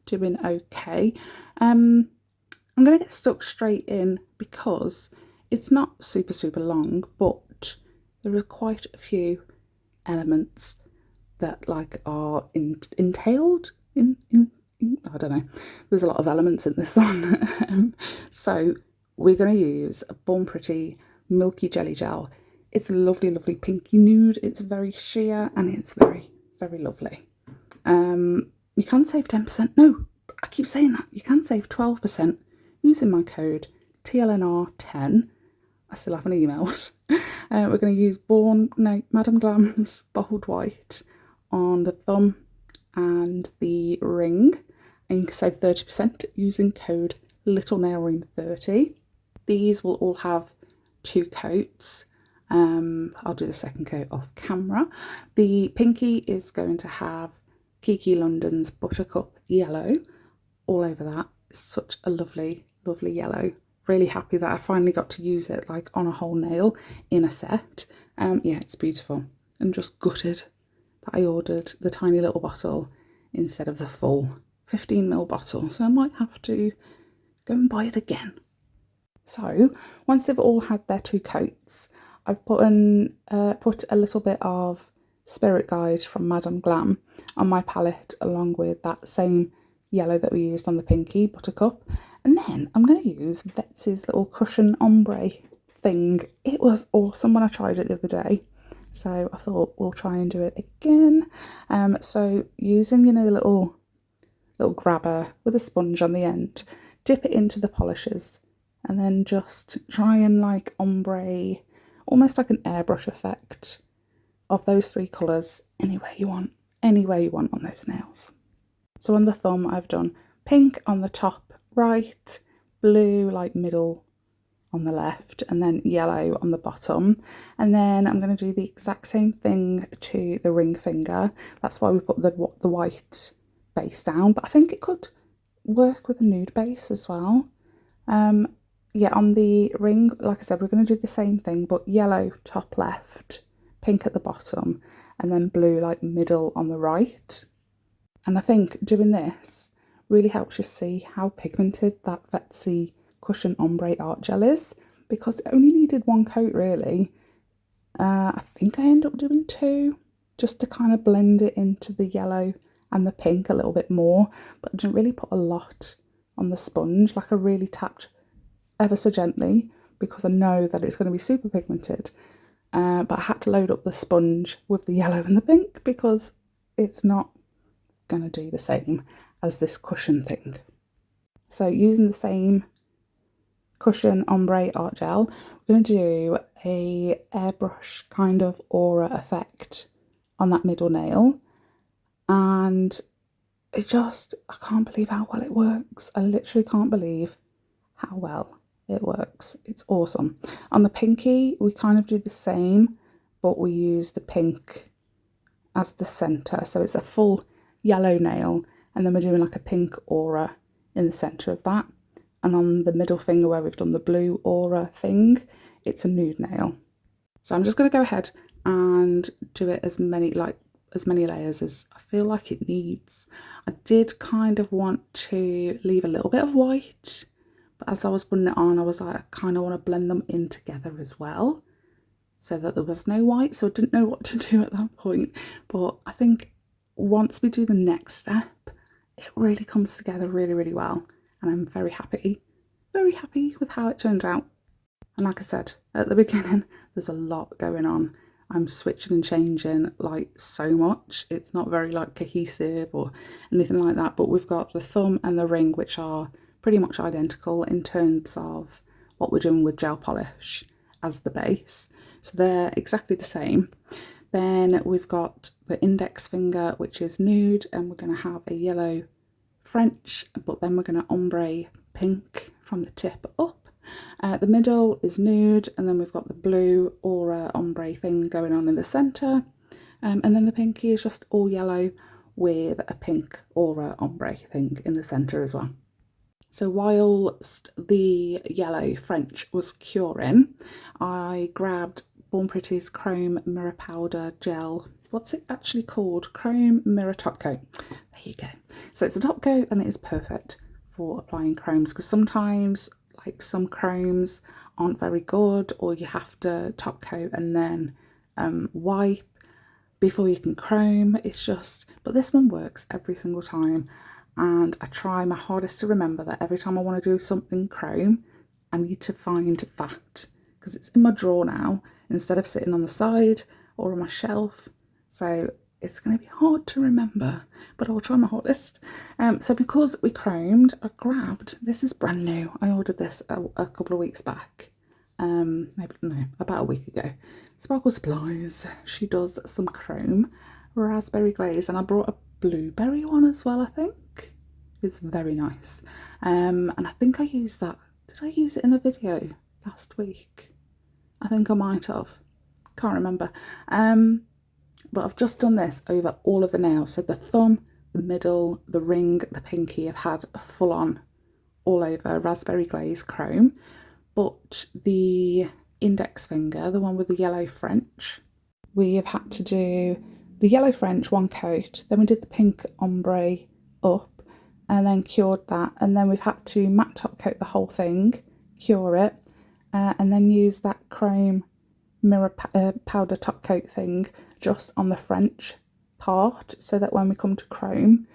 doing okay. I'm going to get stuck straight in because it's not super long, but there are quite a few elements that like are entailed in I don't know. There's a lot of elements in this one. So we're going to use a Born Pretty Milky Jelly Gel. It's a lovely pinky nude. It's very sheer and it's very lovely. You can save 10%. No, I keep saying that. You can save 12% using my code TLNR10. I still haven't emailed. We're going to use Madame Glam's Bold White on the thumb and the ring, and you can save 30% using code LittleNailRoom30. These will all have 2 coats. I'll do the second coat off camera. The pinky is going to have Kiki London's Buttercup yellow all over that. It's such a lovely yellow. Really happy that I finally got to use it like on a whole nail in a set. Yeah, it's beautiful. And just gutted that I ordered the tiny little bottle instead of the full 15ml bottle. So I might have to go and buy it again. So once they've all had their 2 coats, I've put a little bit of Spirit Guide from Madame Glam on my palette along with that same yellow that we used on the pinky, Buttercup. And then I'm going to use Vetzi's little cushion ombre thing. It was awesome when I tried it the other day. So I thought we'll try and do it again. So using, you know, the little grabber with a sponge on the end, dip it into the polishes and then just try and like ombre, almost like an airbrush effect of those 3 colours anywhere you want on those nails. So on the thumb I've done pink on the top right, blue like middle on the left, and then yellow on the bottom. And then I'm going to do the exact same thing to the ring finger. That's why we put the white base down, but I think it could work with a nude base as well. Yeah, on the ring, like I said, we're going to do the same thing, but yellow top left, pink at the bottom, and then blue like middle on the right. And I think doing this really helps you see how pigmented that Vetzi Cushion Ombre Art Gel is, because it only needed 1 coat really. I think I end up doing 2 just to kind of blend it into the yellow and the pink a little bit more, but I didn't really put a lot on the sponge. Like I really tapped ever so gently because I know that it's going to be super pigmented, but I had to load up the sponge with the yellow and the pink because it's not going to do the same as this cushion thing. So using the same Cushion Ombre Art Gel, we're going to do a airbrush kind of aura effect on that middle nail, and I can't believe how well it works. I literally can't believe how well it works. It's awesome. On the pinky we kind of do the same, but we use the pink as the centre, so it's a full yellow nail, and then we're doing like a pink aura in the centre of that. And on the middle finger where we've done the blue aura thing, it's a nude nail. So I'm just going to go ahead and do it as many layers as I feel like it needs. I did kind of want to leave a little bit of white, but as I was putting it on, I was like, I kind of want to blend them in together as well, so that there was no white. So I didn't know what to do at that point. But I think once we do the next step, it really comes together really well. And I'm very happy with how it turned out. And like I said at the beginning, there's a lot going on. I'm switching and changing like so much. It's not very like cohesive or anything like that, but we've got the thumb and the ring, which are pretty much identical in terms of what we're doing with gel polish as the base. So they're exactly the same. Then we've got the index finger, which is nude, and we're going to have a yellow French, but then we're going to ombre pink from the tip up. The middle is nude, and then we've got the blue aura ombre thing going on in the centre, and then the pinky is just all yellow with a pink aura ombre thing in the centre as well. So whilst the yellow French was curing, I grabbed Born Pretty's Chrome Mirror Powder Gel what's it actually called? Chrome Mirror Top Coat. There you go. So it's a top coat and it is perfect for applying chromes, because sometimes like some chromes aren't very good, or you have to top coat and then wipe before you can chrome. It's just, but this one works every single time, and I try my hardest to remember that every time I want to do something chrome, I need to find that, because it's in my drawer now instead of sitting on the side or on my shelf. So it's going to be hard to remember, but I'll try my hardest. So because we chromed, I grabbed, this is brand new, I ordered this a couple of weeks back, maybe no, about a week ago. Sparkle Supplies, she does some chrome raspberry glaze, and I brought a blueberry one as well. I think it's very nice, and I think I used that. Did I use it in a video last week? I think I might have, can't remember. But I've just done this over all of the nails. So the thumb, the middle, the ring, the pinky have had full on all over raspberry glaze chrome. But the index finger, the one with the yellow French, we have had to do the yellow French one coat. Then we did the pink ombre up and then cured that. And then we've had to matte top coat the whole thing, cure it, and then use that chrome mirror powder top coat thing just on the French part, so that when we come to chrome,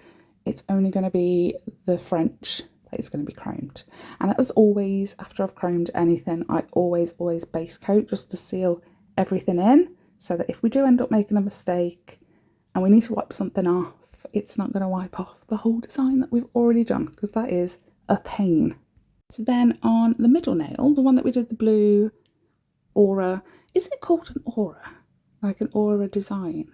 it's only going to be the French that is going to be chromed. And as always, after I've chromed anything, I always base coat just to seal everything in, so that if we do end up making a mistake and we need to wipe something off, it's not going to wipe off the whole design that we've already done, because that is a pain. So then on the middle nail, the one that we did the blue aura, is it called an aura? Like an aura design?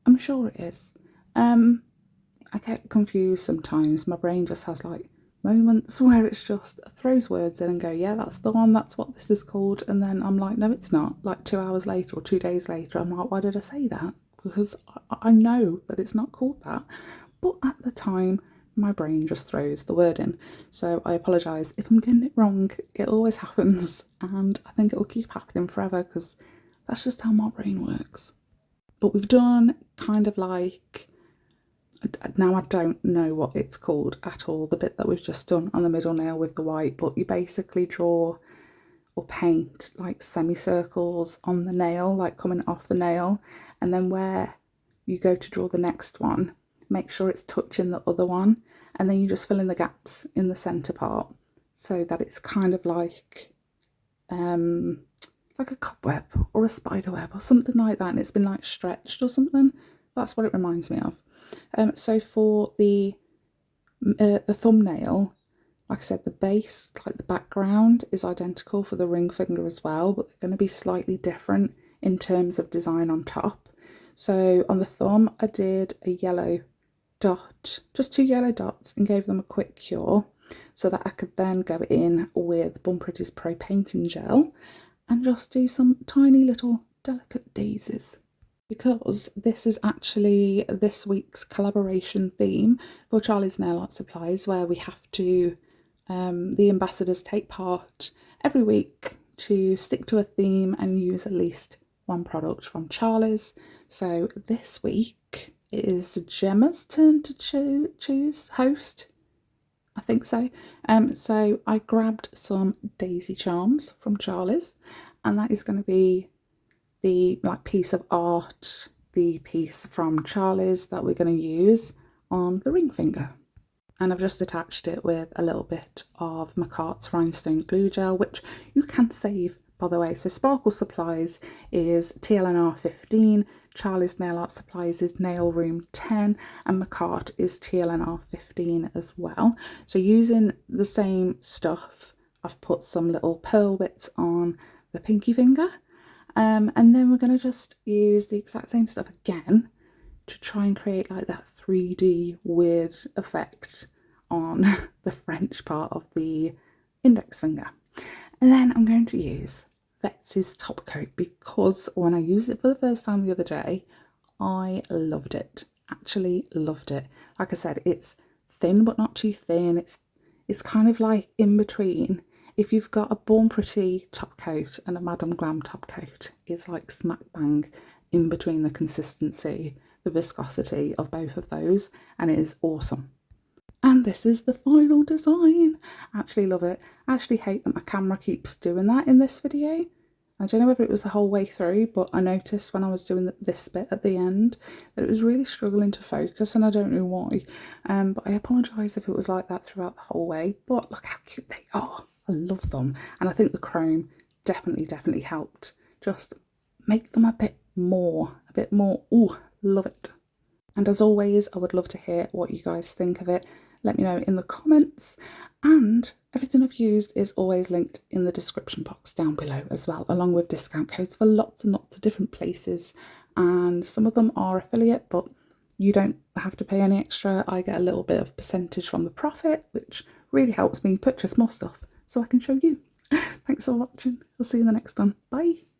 I'm sure it is. I get confused sometimes. My brain just has like moments where it's just throws words in and go, yeah, that's the one, that's what this is called. And then I'm like, no, it's not. Like 2 hours later or 2 days later, I'm like, why did I say that? Because I know that it's not called that. But at the time, my brain just throws the word in. So I apologise if I'm getting it wrong. It always happens, and I think it will keep happening forever, because that's just how my brain works. But we've done kind of like, now I don't know what it's called at all, the bit that we've just done on the middle nail with the white, but you basically draw or paint like semicircles on the nail, like coming off the nail, and then where you go to draw the next one, make sure it's touching the other one, and then you just fill in the gaps in the centre part, so that it's kind of like a cobweb or a spider web or something like that, and it's been like stretched or something. That's what it reminds me of. So for the thumbnail, like I said, the base, like the background, is identical for the ring finger as well, but they're going to be slightly different in terms of design on top. So on the thumb, I did a yellow dot, just 2 yellow dots, and gave them a quick cure so that I could then go in with Born Pretty's Pro Painting Gel and just do some tiny little delicate daisies, because this is actually this week's collaboration theme for Charlie's Nail Art Supplies, where we have to, the ambassadors take part every week to stick to a theme and use at least one product from Charlie's. So this week it is Gemma's turn to choose host, I think so. So I grabbed some daisy charms from Charlie's, and that is going to be the piece of art, the piece from Charlie's that we're going to use on the ring finger. And I've just attached it with a little bit of McCart's Rhinestone Glue Gel, which you can save, by the way. So Sparkle Supplies is TLNR 15, Charlie's Nail Art Supplies is Nail Room 10, and McCart is TLNR 15 as well. So using the same stuff, I've put some little pearl bits on the pinky finger, and then we're going to just use the exact same stuff again to try and create like that 3D weird effect on the French part of the index finger. And then I'm going to use Vex's top coat, because when I used it for the first time the other day, I loved it. Actually loved it. Like I said, it's thin but not too thin. It's kind of like in between. If you've got a Born Pretty top coat and a Madame Glam top coat, it's like smack bang in between the consistency, the viscosity of both of those, and it is awesome. And this is the final design. I actually love it. I actually hate that my camera keeps doing that in this video. I don't know whether it was the whole way through, but I noticed when I was doing this bit at the end that it was really struggling to focus, and I don't know why. But I apologise if it was like that throughout the whole way. But look how cute they are. I love them. And I think the chrome definitely helped just make them a bit more. Ooh, love it. And as always, I would love to hear what you guys think of it. Let me know in the comments, and everything I've used is always linked in the description box down below as well, along with discount codes for lots and lots of different places, and some of them are affiliate, but you don't have to pay any extra. I get a little bit of percentage from the profit, which really helps me purchase more stuff so I can show you. Thanks for watching. I'll see you in the next one. Bye.